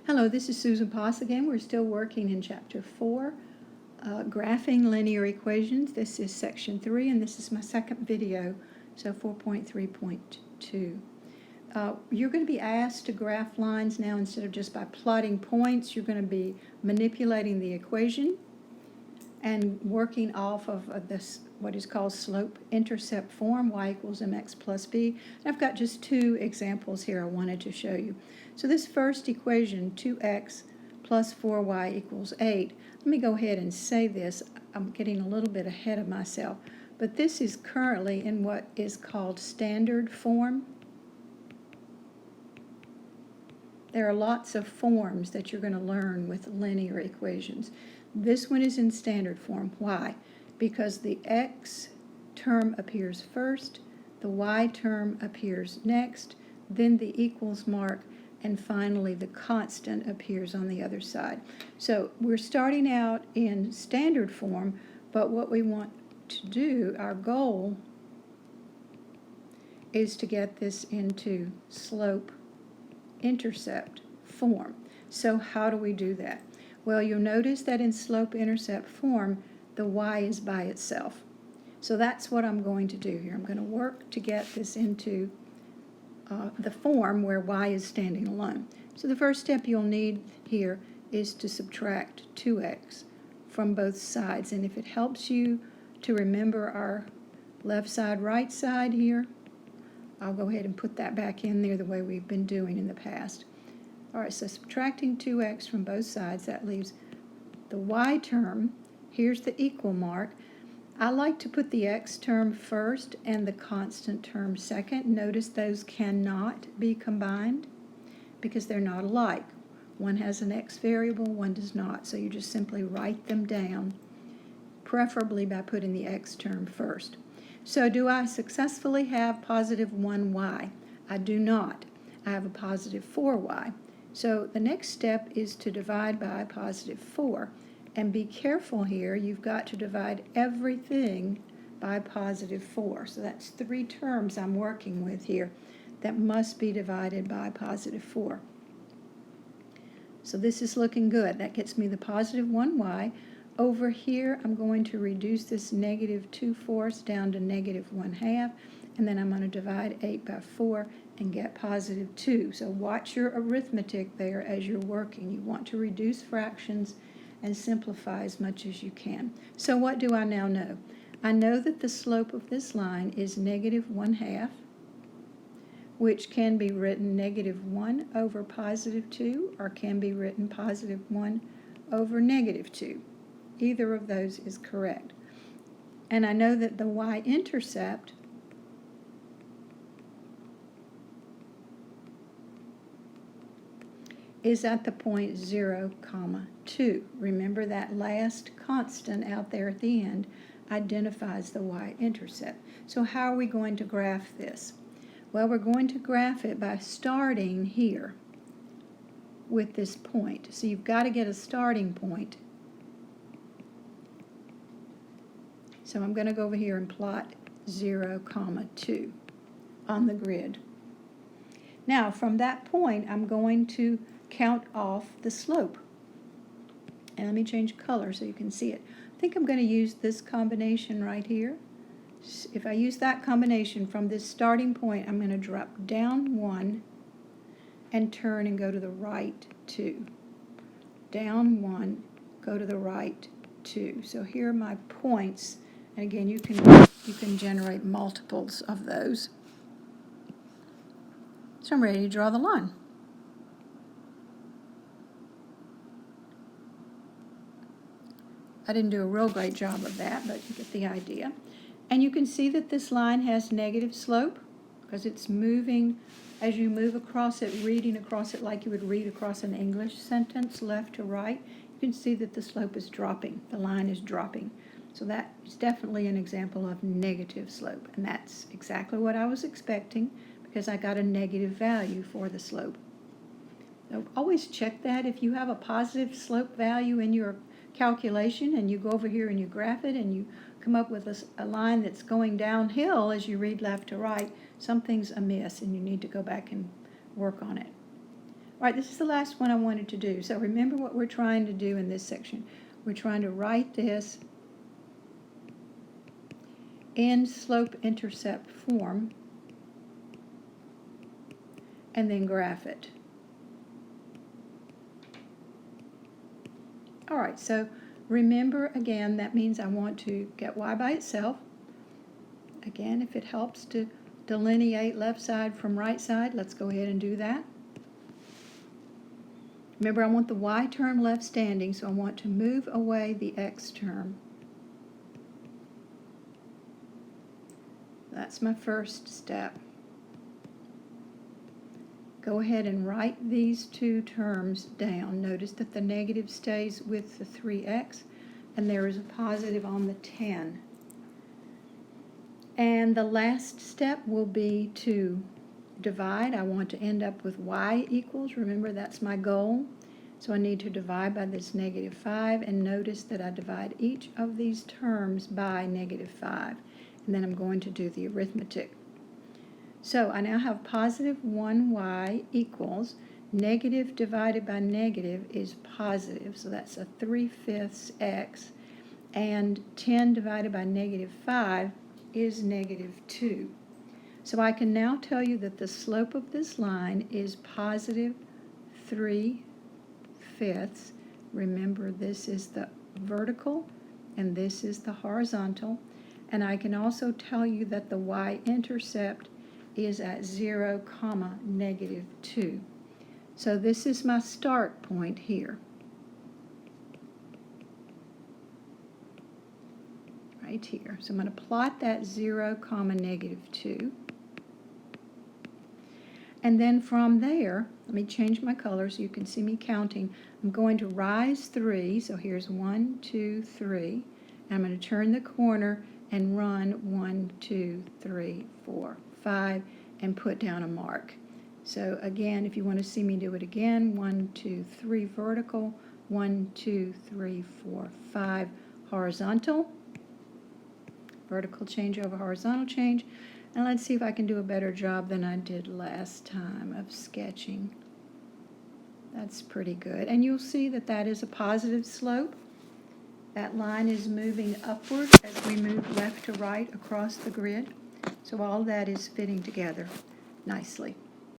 Hello, this is Susan Poss again. We're still working in Chapter 4, Graphing Linear Equations. This is Section 3, and this is my second video, so 4.3.2. You're going to be asked to graph lines now instead of just by plotting points. You're going to be manipulating the equation and working off of this, what is called slope-intercept form, y equals mx plus b. And I've got just two examples here I wanted to show you. So this first equation, 2x plus 4y equals 8, let me go ahead and say this. I'm getting a little bit ahead of myself, but this is currently in what is called standard form. There are lots of forms that you're going to learn with linear equations. This one is in standard form. Why? Because the x term appears first, the y term appears next, then the equals mark, and finally the constant appears on the other side. So we're starting out in standard form, but what we want to do, our goal, is to get this into slope-intercept form. So how do we do that? Well, you'll notice that in slope-intercept form, the y is by itself. So that's what I'm going to do here. I'm going to work to get this into the form where y is standing alone. So the first step you'll need here is to subtract 2x from both sides. And if it helps you to remember our left side, right side here, I'll go ahead and put that back in there the way we've been doing in the past. All right, so subtracting 2x from both sides, that leaves the y term. Here's the equal mark. I like to put the x term first and the constant term second. Notice those cannot be combined because they're not alike. One has an x variable, one does not. So you just simply write them down, preferably by putting the x term first. So do I successfully have positive 1y? I do not. I have a positive 4y. So the next step is to divide by positive 4. And be careful here, you've got to divide everything by positive 4. So that's 3 terms I'm working with here that must be divided by positive 4. So this is looking good. That gets me the positive 1y. Over here, I'm going to reduce this negative 2/4 down to negative 1/2, and then I'm going to divide 8 by 4 and get positive 2. So watch your arithmetic there as you're working. You want to reduce fractions and simplify as much as you can. So what do I now know? I know that the slope of this line is negative 1/2, which can be written negative 1 over positive 2, or can be written positive 1 over negative 2. Either of those is correct. And I know that the y-intercept is at the point 0, 2. Remember that last constant out there at the end identifies the y-intercept. So how are we going to graph this? Well, we're going to graph it by starting here with this point. So you've got to get a starting point. So I'm going to go over here and plot 0, 2 on the grid. Now, from that point, I'm going to count off the slope. And let me change color so you can see it. I think I'm going to use this combination right here. If I use that combination from this starting point, I'm going to drop down 1 and turn and go to the right 2. Down 1, go to the right 2. So here are my points. And again, you can generate multiples of those. So I'm ready to draw the line. I didn't do a real great job of that, but you get the idea. And you can see that this line has negative slope because it's moving as you move across it, reading across it like you would read across an English sentence, left to right. You can see that the slope is dropping. The line is dropping. So that is definitely an example of negative slope. And that's exactly what I was expecting because I got a negative value for the slope. So always check that. If you have a positive slope value in your calculation and you go over here and you graph it and you come up with a line that's going downhill as you read left to right, something's amiss and you need to go back and work on it. All right, this is the last one I wanted to do. So remember what we're trying to do in this section. We're trying to write this in slope-intercept form and then graph it. All right, so remember again, that means I want to get y by itself. Again, if it helps to delineate left side from right side, let's go ahead and do that. Remember, I want the y term left standing, so I want to move away the x term. That's my first step. Go ahead and write these two terms down. Notice that the negative stays with the 3x, and there is a positive on the 10. And the last step will be to divide. I want to end up with y equals. Remember, that's my goal. So I need to divide by this -5, and notice that I divide each of these terms by -5. And then I'm going to do the arithmetic. So I now have positive 1y equals negative divided by negative is positive. So that's a 3/5 x. And 10 divided by -5 is -2. So I can now tell you that the slope of this line is positive 3/5. Remember, this is the vertical and this is the horizontal. And I can also tell you that the y-intercept is at 0, -2. So this is my start point here. Right here. So I'm going to plot that 0, -2. And then from there, let me change my color so you can see me counting. I'm going to rise 3, so here's 1, 2, 3. And I'm going to turn the corner and run 1, 2, 3, 4, 5, and put down a mark. So again, if you want to see me do it again, 1, 2, 3 vertical, 1, 2, 3, 4, 5 horizontal. Vertical change over horizontal change. And let's see if I can do a better job than I did last time of sketching. That's pretty good. And you'll see that that is a positive slope. That line is moving upward as we move left to right across the grid. So all that is fitting together nicely.